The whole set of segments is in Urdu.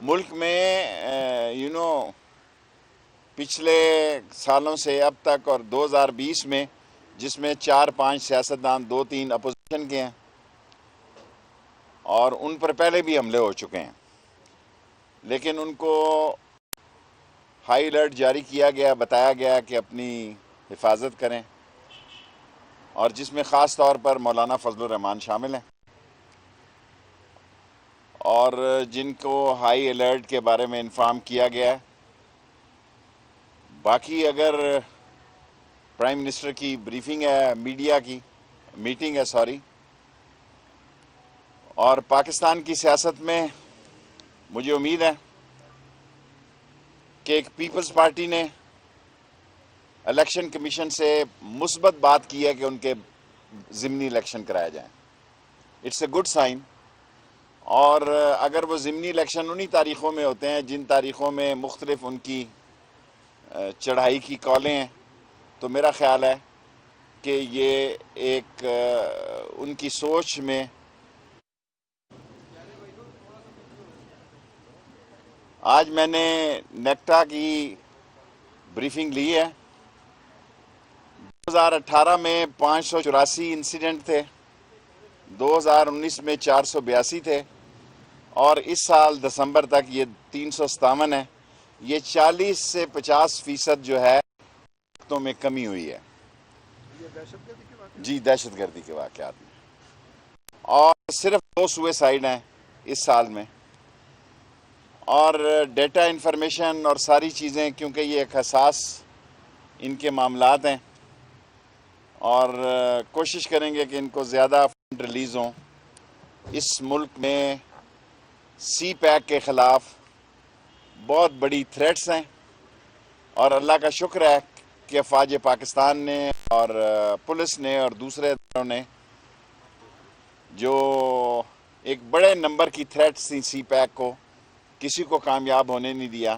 ملک میں پچھلے سالوں سے اب تک اور 2020 میں جس میں 4-5 سیاستدان 2-3 اپوزیشن کے ہیں اور ان پر پہلے بھی حملے ہو چکے ہیں، لیکن ان کو ہائی الرٹ جاری کیا گیا، بتایا گیا کہ اپنی حفاظت کریں، اور جس میں خاص طور پر مولانا فضل الرحمان شامل ہیں، اور جن کو ہائی الرٹ کے بارے میں انفارم کیا گیا ہے۔ باقی اگر پرائم منسٹر کی بریفنگ ہے، میڈیا کی میٹنگ ہے اور پاکستان کی سیاست میں مجھے امید ہے کہ ایک پیپلز پارٹی نے الیکشن کمیشن سے مثبت بات کی ہے کہ ان کے ضمنی الیکشن کرائے جائیں۔ It's a good sign. اور اگر وہ ضمنی الیکشن انہی تاریخوں میں ہوتے ہیں جن تاریخوں میں مختلف ان کی چڑھائی کی کالیں ہیں، تو میرا خیال ہے کہ یہ ایک ان کی سوچ میں آج میں نے نیکٹا کی بریفنگ لی ہے۔ 2018 میں 584 انسیڈنٹ تھے، 2019 میں 482 تھے، اور اس سال دسمبر تک یہ 357 ہے۔ یہ 40 سے 50% جو ہے وقتوں میں کمی ہوئی ہے۔ جی، دہشت گردی کے واقعات میں، اور صرف 2 سوئسائیڈ ہیں اس سال میں۔ اور ڈیٹا انفارمیشن اور ساری چیزیں، کیونکہ یہ ایک حساس ان کے معاملات ہیں، اور کوشش کریں گے کہ ان کو زیادہ فنڈ ریلیز ہوں۔ اس ملک میں سی پیک کے خلاف بہت بڑی تھریٹس ہیں، اور اللہ کا شکر ہے کہ افواج پاکستان نے اور پولیس نے اور دوسرے اداروں نے جو ایک بڑے نمبر کی تھریٹس تھیں سی پیک کو، کسی کو کامیاب ہونے نہیں دیا،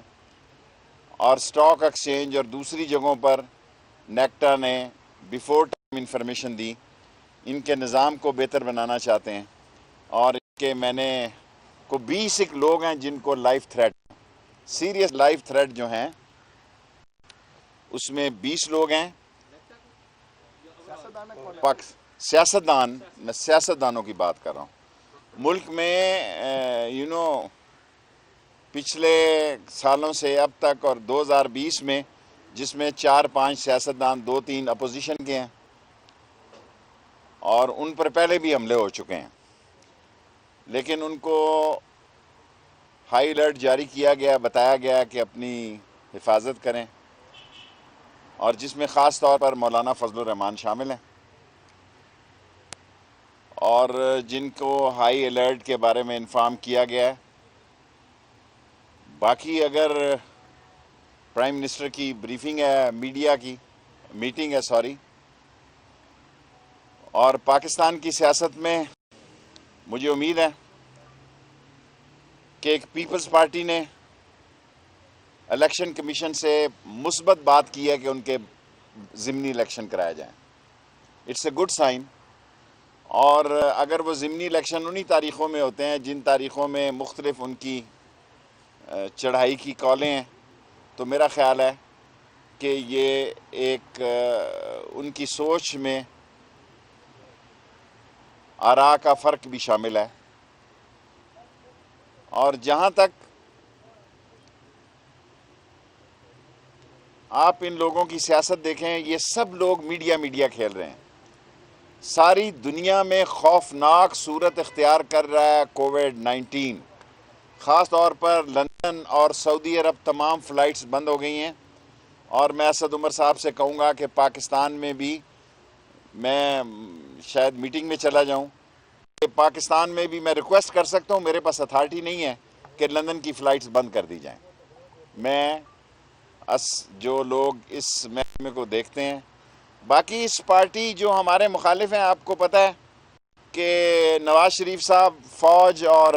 اور سٹاک ایکسچینج اور دوسری جگہوں پر نیکٹا نے بیفور ٹائم انفارمیشن دی۔ ان کے نظام کو بہتر بنانا چاہتے ہیں، اور ان کے میں نے کو 20 لوگ ہیں جن کو life threat, serious life threat جو ہیں، اس میں 20 لوگ ہیں۔ سیاستدان، میں سیاستدانوں کی بات کر رہا ہوں۔ ملک میں پچھلے سالوں سے اب تک اور 2020 میں جس میں 4-5 سیاستدان 2-3 اپوزیشن کے ہیں اور ان پر پہلے بھی حملے ہو چکے ہیں، لیکن ان کو ہائی الرٹ جاری کیا گیا، بتایا گیا کہ اپنی حفاظت کریں، اور جس میں خاص طور پر مولانا فضل الرحمان شامل ہیں، اور جن کو ہائی الرٹ کے بارے میں انفارم کیا گیا ہے۔ باقی اگر پرائم منسٹر کی بریفنگ ہے، میڈیا کی میٹنگ ہے اور پاکستان کی سیاست میں مجھے امید ہے کہ ایک پیپلز پارٹی نے الیکشن کمیشن سے مثبت بات کی ہے کہ ان کے ضمنی الیکشن کرائے جائیں۔ It's a good sign. اور اگر وہ ضمنی الیکشن انہی تاریخوں میں ہوتے ہیں جن تاریخوں میں مختلف ان کی چڑھائی کی کالیں ہیں، تو میرا خیال ہے کہ یہ ایک ان کی سوچ میں آراء کا فرق بھی شامل ہے۔ اور جہاں تک آپ ان لوگوں کی سیاست دیکھیں، یہ سب لوگ میڈیا کھیل رہے ہیں۔ ساری دنیا میں خوفناک صورت اختیار کر رہا ہے کووڈ-19، خاص طور پر لندن اور سعودی عرب تمام فلائٹس بند ہو گئی ہیں، اور میں اسد عمر صاحب سے کہوں گا کہ پاکستان میں بھی، میں شاید میٹنگ میں چلا جاؤں، کہ پاکستان میں بھی میں ریکویسٹ کر سکتا ہوں، میرے پاس اتھارٹی نہیں ہے کہ لندن کی فلائٹس بند کر دی جائیں۔ میں جو لوگ اس محکمے کو دیکھتے ہیں، باقی اس پارٹی جو ہمارے مخالف ہیں، آپ کو پتہ ہے کہ نواز شریف صاحب فوج اور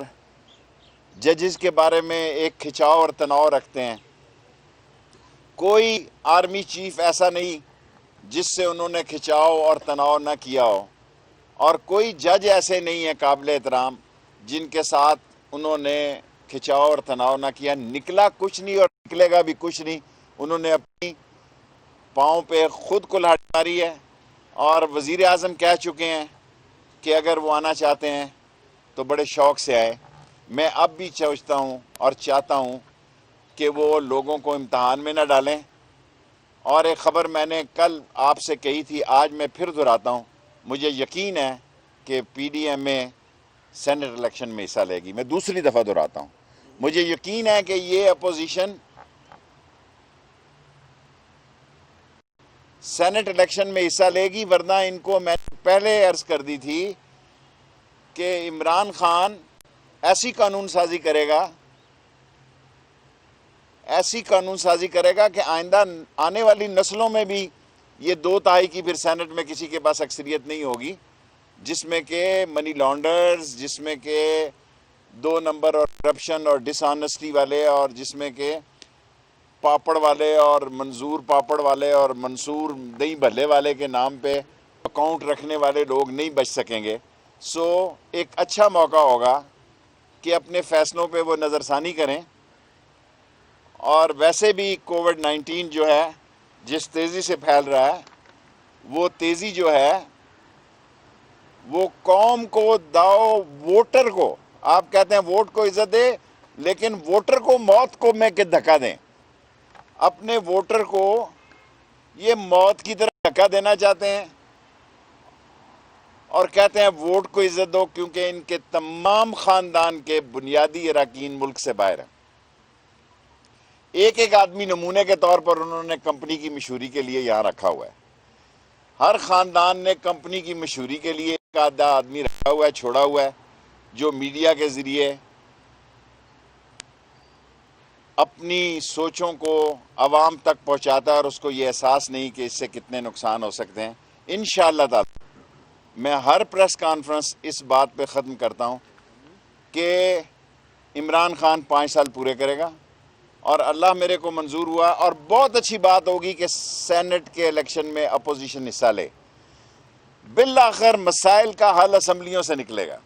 ججز کے بارے میں ایک کھچاؤ اور تناؤ رکھتے ہیں۔ کوئی آرمی چیف ایسا نہیں جس سے انہوں نے کھچاؤ اور تناؤ نہ کیا ہو، اور کوئی جج ایسے نہیں ہے قابل احترام جن کے ساتھ انہوں نے کھچاؤ اور تناؤ نہ کیا. نکلا کچھ نہیں اور نکلے گا بھی کچھ نہیں. انہوں نے اپنی پاؤں پہ خود کلہاڑی ماری ہے اور وزیر اعظم کہہ چکے ہیں کہ اگر وہ آنا چاہتے ہیں تو بڑے شوق سے آئے. میں اب بھی سوچتا ہوں اور چاہتا ہوں کہ وہ لوگوں کو امتحان میں نہ ڈالیں. اور ایک خبر میں نے کل آپ سے کہی تھی, آج میں پھر دہراتا ہوں, مجھے یقین ہے کہ پی ڈی ایم اے سینٹ الیکشن میں حصہ لے گی. میں دوسری دفعہ دہراتا ہوں, مجھے یقین ہے کہ یہ اپوزیشن سینٹ الیکشن میں حصہ لے گی, ورنہ ان کو میں نے پہلے عرض کر دی تھی کہ عمران خان ایسی قانون سازی کرے گا کہ آئندہ آنے والی نسلوں میں بھی یہ 2/3 کی پھر سینٹ میں کسی کے پاس اکثریت نہیں ہوگی, جس میں کہ منی لانڈرز, جس میں کہ 2 نمبر اور کرپشن اور ڈس آنیسٹی والے, اور جس میں کہ پاپڑ والے اور منظور پاپڑ والے اور منصور دہی بھلے والے کے نام پہ اکاؤنٹ رکھنے والے لوگ نہیں بچ سکیں گے. سو ایک اچھا موقع ہوگا کہ اپنے فیصلوں پہ وہ نظر ثانی کریں. اور ویسے بھی کووڈ-19 جو ہے جس تیزی سے پھیل رہا ہے, وہ تیزی جو ہے وہ قوم کو داؤ, ووٹر کو, آپ کہتے ہیں ووٹ کو عزت دے, لیکن ووٹر کو موت کو میں کہ دھکا دیں. اپنے ووٹر کو یہ موت کی طرح دھکا دینا چاہتے ہیں اور کہتے ہیں ووٹ کو عزت دو, کیونکہ ان کے تمام خاندان کے بنیادی اراکین ملک سے باہر ہیں. ایک آدمی نمونے کے طور پر انہوں نے کمپنی کی مشہوری کے لیے یہاں رکھا ہوا ہے. ہر خاندان نے کمپنی کی مشہوری کے لیے ایک آدھا آدمی رکھا ہوا ہے, چھوڑا ہوا ہے, جو میڈیا کے ذریعے اپنی سوچوں کو عوام تک پہنچاتا ہے اور اس کو یہ احساس نہیں کہ اس سے کتنے نقصان ہو سکتے ہیں. انشاءاللہ تعالی میں ہر پریس کانفرنس اس بات پہ ختم کرتا ہوں کہ عمران خان 5 سال پورے کرے گا, اور اللہ میرے کو منظور ہوا, اور بہت اچھی بات ہوگی کہ سینٹ کے الیکشن میں اپوزیشن حصہ لے. بالآخر مسائل کا حل اسمبلیوں سے نکلے گا,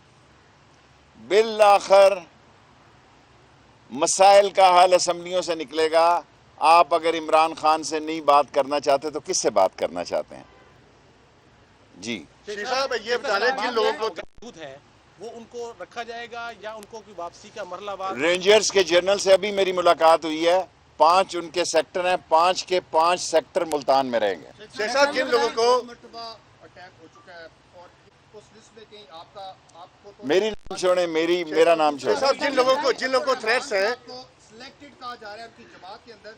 بالآخر مسائل کا حل اسمبلیوں سے نکلے گا. آپ اگر عمران خان سے نہیں بات کرنا چاہتے تو کس سے بات کرنا چاہتے ہیں؟ جی صاحب یہ بتا دیں جن لوگوں کو موجود ہے وہ ان کو رکھا جائے گا یا ان کو کوئی واپسی کا مرحلہ وار؟ رینجرز کے جنرل سے ابھی میری ملاقات ہوئی ہے, 5 ان کے سیکٹر ہیں, 5 کے 5 سیکٹر ملتان میں رہیں گے. شیخ صاحب جن لوگوں کو اٹیک ہو چکا ہے اور اس لسٹ میں کہیں آپ کو میری نام چھوڑیں, میرا نام شیخ چھوڑیں. صاحب جن لوگوں کو تھریٹس ہیں سلیکٹڈ کہا جا رہا ہے آپ کی جماعت کے اندر.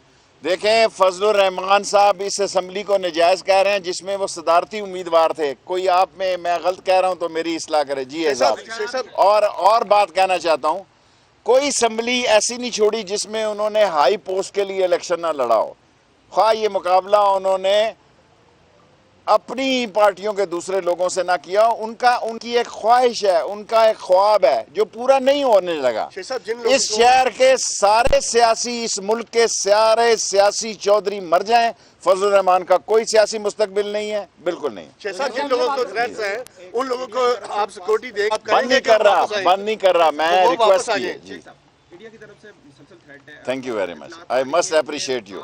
دیکھیں, فضل الرحمان صاحب اس اسمبلی کو نجائز کہہ رہے ہیں جس میں وہ صدارتی امیدوار تھے. کوئی آپ میں غلط کہہ رہا ہوں تو میری اصلاح کرے. جی شیخ صاحب اور بات کہنا چاہتا ہوں, کوئی اسمبلی ایسی نہیں چھوڑی جس میں انہوں نے ہائی پوسٹ کے لیے الیکشن نہ لڑا ہو. خواہ یہ مقابلہ انہوں نے اپنی پارٹیوں کے دوسرے لوگوں سے نہ کیا, ان کی ایک خواہش ہے, ان کا ایک خواب ہے جو پورا نہیں ہونے لگا. شیخ صاحب جن لوگوں اس شہر کے سارے سیاسی, اس ملک کے سارے سیاسی چودھری مر جائیں, فضل الرحمان کا کوئی سیاسی مستقبل نہیں ہے, بالکل نہیں. شیخ صاحب جن لوگوں کو تھریٹس ہیں ان لوگوں کو آپ سیکورٹی دیں, بند نہیں کر رہا, میں ریکویسٹ کی ہے. جی انڈیا کی طرف سے مسلسل تھریٹ ہے. Thank you very much, I must appreciate you.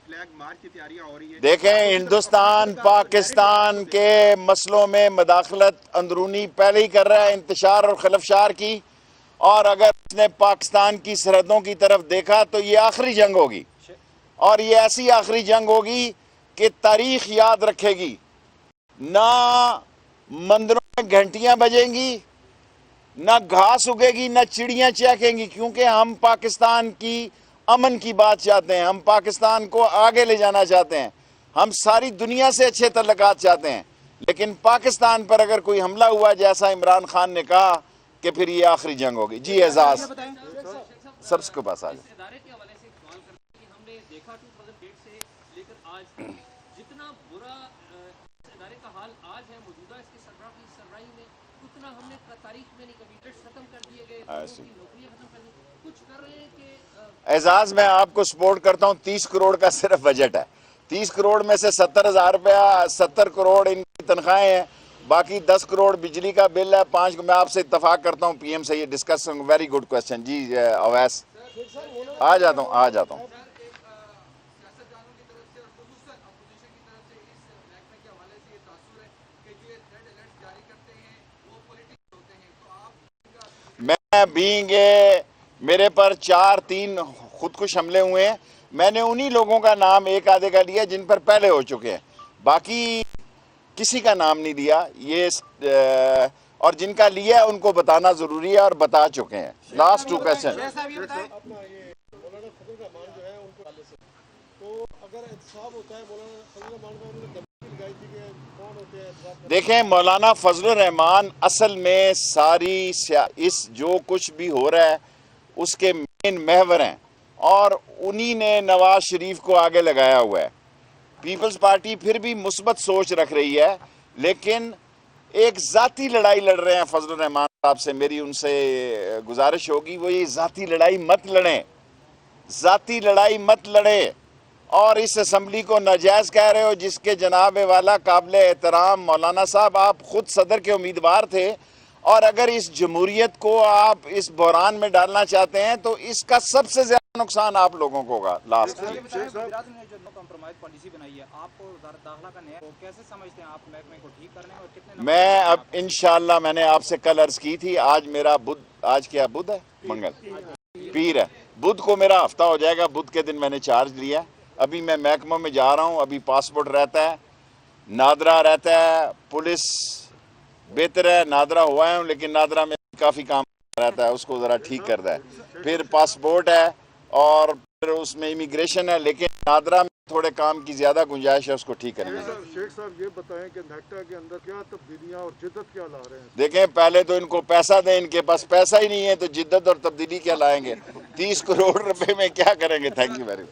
Flag march کی تیاریاں ہو رہی ہیں. دیکھیں, ہندوستان پاکستان کے مسئلوں میں مداخلت اندرونی پہلے ہی کر رہا ہے, انتشار اور خلفشار کی, اور اگر اس نے پاکستان کی سرحدوں کی طرف دیکھا تو یہ آخری جنگ ہوگی, اور یہ ایسی آخری جنگ ہوگی کہ تاریخ یاد رکھے گی. نہ مندروں میں گھنٹیاں بجیں گی, نہ گھاس اگے گی, نہ چڑیاں چہکیں گی, کیونکہ ہم پاکستان کی امن کی بات چاہتے ہیں, ہم پاکستان کو آگے لے جانا چاہتے ہیں, ہم ساری دنیا سے اچھے تعلقات چاہتے ہیں. لیکن پاکستان پر اگر کوئی حملہ ہوا جیسا عمران خان نے کہا کہ پھر یہ آخری جنگ ہوگی. جی اعزاز سب کو پاس آ جائے. ادارے کے حوالے سے سوال کرتے ہیں کہ ہم نے دیکھا 2008 سے لے کر آج تک جتنا برا اس ادارے کا حال آج ہے موجودہ اس کی سربراہی میں, اتنا ہم نے تاریخ میں نہیں کبھی. ختم کر دیے گئے, نوکریاں ختم کر دی, کچھ کر رہے ہیں کہ اعزاز میں آپ کو سپورٹ کرتا ہوں. 30 کروڑ کا صرف بجٹ ہے, 30 کروڑ میں سے 70,000 روپیہ, 70 کروڑ ان کی تنخواہیں ہیں, باقی 10 کروڑ بجلی کا بل ہے 5 میں آپ سے اتفاق کرتا ہوں پی ایم سے یہ ڈسکس کروں. ویری گڈ کوشچن جی اویس. آ جاتا ہوں سیاستدانوں کی طرف سے اور خصوصاً اپوزیشن کی طرف سے اس محکمے کے حوالے سے یہ تاثر ہے کہ جو یہ ریڈ الرٹ جاری کرتے ہیں وہ پولیٹکس ہوتے ہیں, تو آپ میں بینگ میرے پر 4-3 خودکش حملے ہوئے ہیں, میں نے انہی لوگوں کا نام ایک آدھے کا لیا جن پر پہلے ہو چکے ہیں, باقی کسی کا نام نہیں لیا یہ اور جن کا لیا ہے ان کو بتانا ضروری ہے اور بتا چکے ہیں. Last 2 question. اپنا یہ مولانا فضل الرحمان جو ہے ان کو حوالے سے تو اگر احتساب ہوتا ہے مولانا فضل الرحمان کا انہوں نے دھمکی لگائی تھی کہ کون ہوتے ہیں احتساب. دیکھیں مولانا فضل الرحمان اصل میں ساری اس جو کچھ بھی ہو رہا ہے اس کے مین محور ہیں اور انہی نے نواز شریف کو آگے لگایا ہوا ہے. پیپلز پارٹی پھر بھی مثبت سوچ رکھ رہی ہے لیکن ایک ذاتی لڑائی لڑ رہے ہیں فضل الرحمان صاحب سے. میری ان سے گزارش ہوگی وہ یہ ذاتی لڑائی مت لڑیں اور اس اسمبلی کو ناجائز کہہ رہے ہو جس کے جناب والا قابل احترام مولانا صاحب آپ خود صدر کے امیدوار تھے اور اگر اس جمہوریت کو آپ اس بحران میں ڈالنا چاہتے ہیں تو اس کا سب سے زیادہ نقصان آپ لوگوں کو ہوگا. لاسٹ گجرات نے جو نو کمپرومائز پالیسی بنائی ہے آپ کو وزارت داخلہ کا نیا کیسے سمجھتے ہیں آپ محکمے کو ٹھیک کرنے اور کتنے میں اب انشاءاللہ میں نے آپ سے کل عرض کی تھی آج میرا آج کیا بدھ ہے منگل پیر ہے, بدھ کو میرا ہفتہ ہو جائے گا. بدھ کے دن میں نے چارج لیا. ابھی میں محکموں میں جا رہا ہوں. ابھی پاسپورٹ رہتا ہے, نادرا رہتا ہے, پولیس بہتر ہے. نادرا ہوا ہوں لیکن نادرا میں کافی کام رہتا ہے, اس کو ذرا ٹھیک کرتا ہے. پھر پاسپورٹ ہے اور پھر اس میں امیگریشن ہے لیکن نادرا میں تھوڑے کام کی زیادہ گنجائش ہے, اس کو ٹھیک کرنے کی. شیخ صاحب یہ بتائیں کہ نیٹا کے اندر کیا تبدیلیاں اور جدت کیا لا رہے ہیں؟ دیکھیں پہلے تو ان کو پیسہ دیں, ان کے پاس پیسہ ہی نہیں ہے تو جدت اور تبدیلی کیا لائیں گے. 30 کروڑ روپے میں کیا کریں گے. Thank you very much.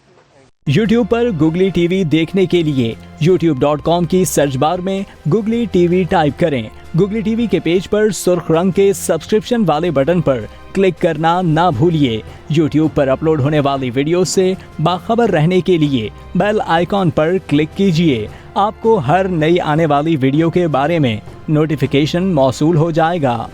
YouTube per googly T V دیکھنے کے لیے youtube.com کی سرچ بار میں گوگلی ٹی وی ٹائپ کریں. گوگلی ٹی وی کے پیج پر سرخ رنگ کے سبسکرپشن والے بٹن پر کلک کرنا نہ بھولیے. یوٹیوب پر اپلوڈ ہونے والی ویڈیو سے باخبر رہنے کے لیے بیل آئیکن پر کلک کیجیے. آپ کو ہر نئی آنے والی ویڈیو کے بارے میں نوٹیفیکیشن موصول ہو جائے گا.